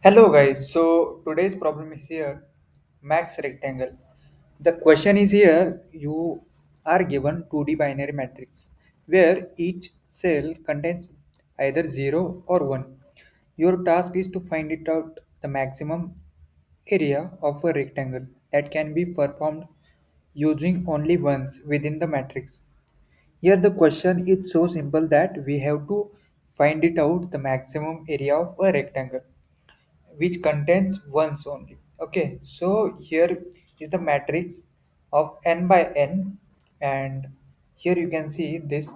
Hello guys, so today's problem is here max rectangle. The question is here you are given 2D binary matrix where each cell contains either 0 or 1. Your task is to find it out the maximum area of a rectangle that can be performed using only ones within the matrix. Here the question is so simple that we have to find it out the maximum area of a rectangle which contains ones only. Okay, so here is the matrix of n by n, and here you can see this.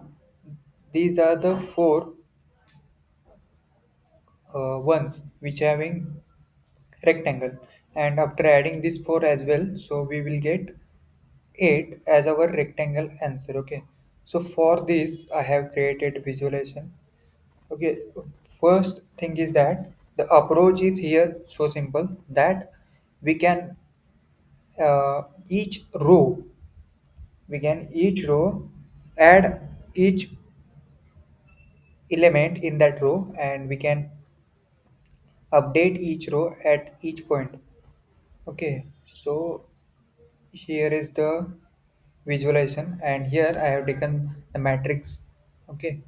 These are the four ones which having rectangle, and after adding this four as well, so we will get 8 as our rectangle answer. Okay, so for this I have created visualization. Okay, first thing is that the approach is here so simple that we can each row each row add each element in that row, and we can update each row at each point. Okay, so here is the visualization, and here I have taken the matrix. Okay,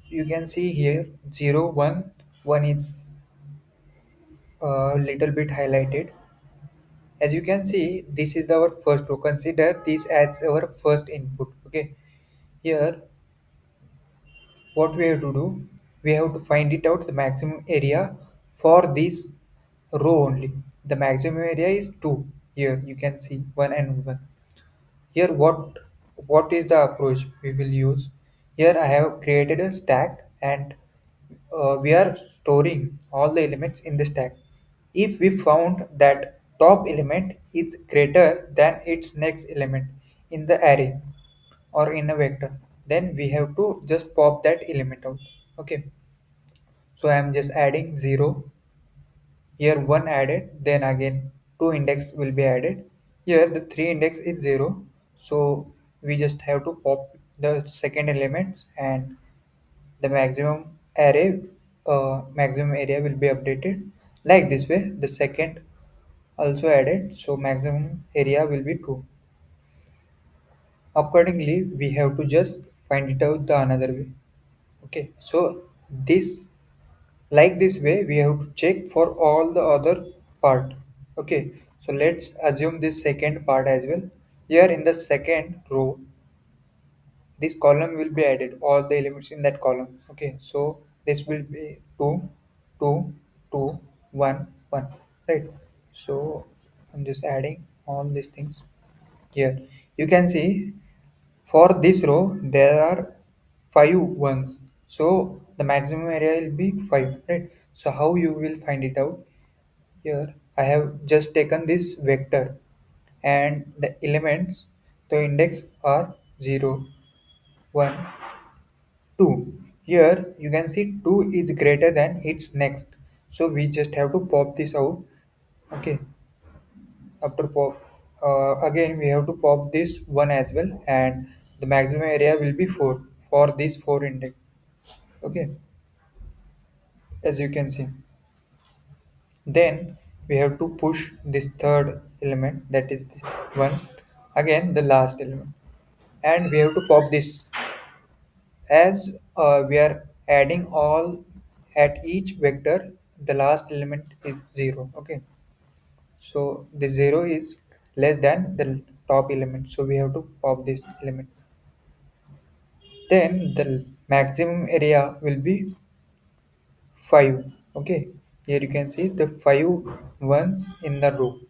you can see here 0 1 1 is a little bit highlighted. As you can see, this is our first row. Consider this as our first input. Okay, here what we have to do, we have to find it out the maximum area for this row only. The maximum area is 2. Here you can see 1 and 1. Here what is the approach we will use? Here I have created a stack, and we are storing all the elements in the stack. If we found that top element is greater than its next element in the array or in a vector, then we have to just pop that element out. Okay, so I'm just adding 0. Here 1 added, then again 2 index will be added. Here the 3 index is 0, so we just have to pop the second element, and the maximum area will be updated like this way. The second also added, so maximum area will be 2. Accordingly we have to just find it out the another way. Okay, so this like this way we have to check for all the other part. Okay, so let's assume this second part as well. Here in the second row, this column will be added, all the elements in that column. Okay, so this will be 2 2 2 1 1, right? So I'm just adding all these things here. You can see for this row there are 5 ones, so the maximum area will be 5, right? So how you will find it out? Here I have just taken this vector, and the elements, the index are 0 1 2. Here you can see 2 is greater than its next, so we just have to pop this out. Okay, after pop, again we have to pop this one as well, and the maximum area will be 4 for this 4 index. Okay, as you can see, then we have to push this third element, that is this one, again the last element, and we have to pop this. As we are adding all at each vector, the last element is 0. Okay, so the 0 is less than the top element, so we have to pop this element. Then the maximum area will be 5. Okay, here you can see the 5 ones in the row.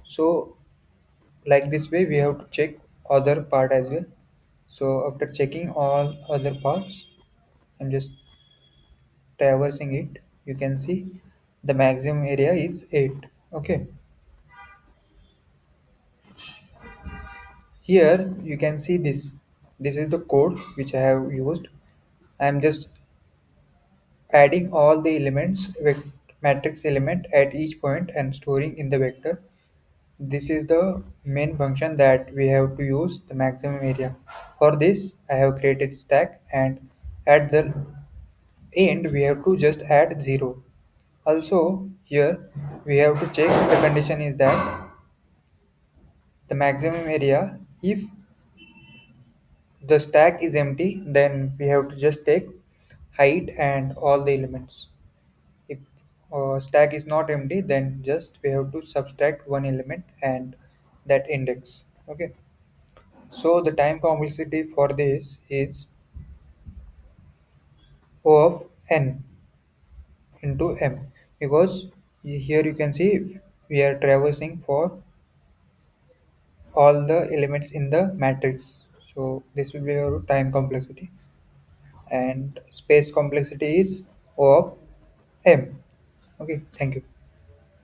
So like this way we have to check other part as well. So after checking all other parts, I'm just traversing it. You can see the maximum area is 8. Okay, here you can see this is the code which I have used. I am just adding all the elements matrix element at each point and storing in the vector. This is the main function that we have to use the maximum area. For this I have created stack, and at the end we have to just add 0. Also Here we have to check the condition is that the maximum area. If the stack is empty, then we have to just take height and all the elements. If stack is not empty, then just we have to subtract one element and that index. Okay. So the time complexity for this is O of n into m, because here you can see we are traversing for all the elements in the matrix. So this will be our time complexity, and space complexity is O of m. Okay, thank you.